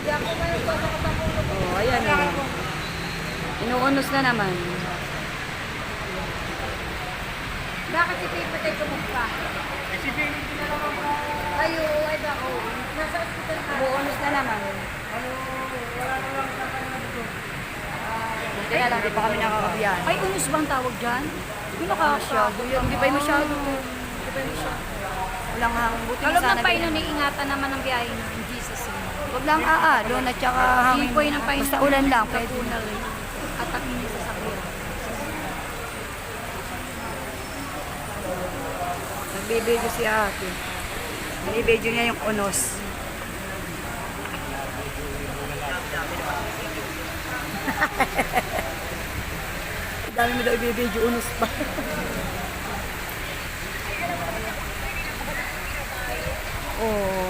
Oh, ayan o. Inuunos na naman. Bakit si Pipa tayo kumukha? Si Benny din na naman po. Ayo, ay ba? Oh. Nasa hospital ka. Inuunos na naman. Wala na lang sa kanila dito. Buti na lang, di pa kami nakakabiyan. Ay, unos ba ang tawag dyan? Yung Masyado yun. Hindi pa yung masyado. Hindi pa yung masyado. Walang hangin. Buti na Alam sana ng paino ganyan. ni ingatan naman ang biyahe no, in Jesus name. Huwag lang doon at saka hangin. Ipoy ng paino. Basta ulan lang, pwede. At ang inis sa sakyan. Nagbibideo si ate. Nagbibideo niya yung unos. Dami mo daw ibibideo unos pa. Oh,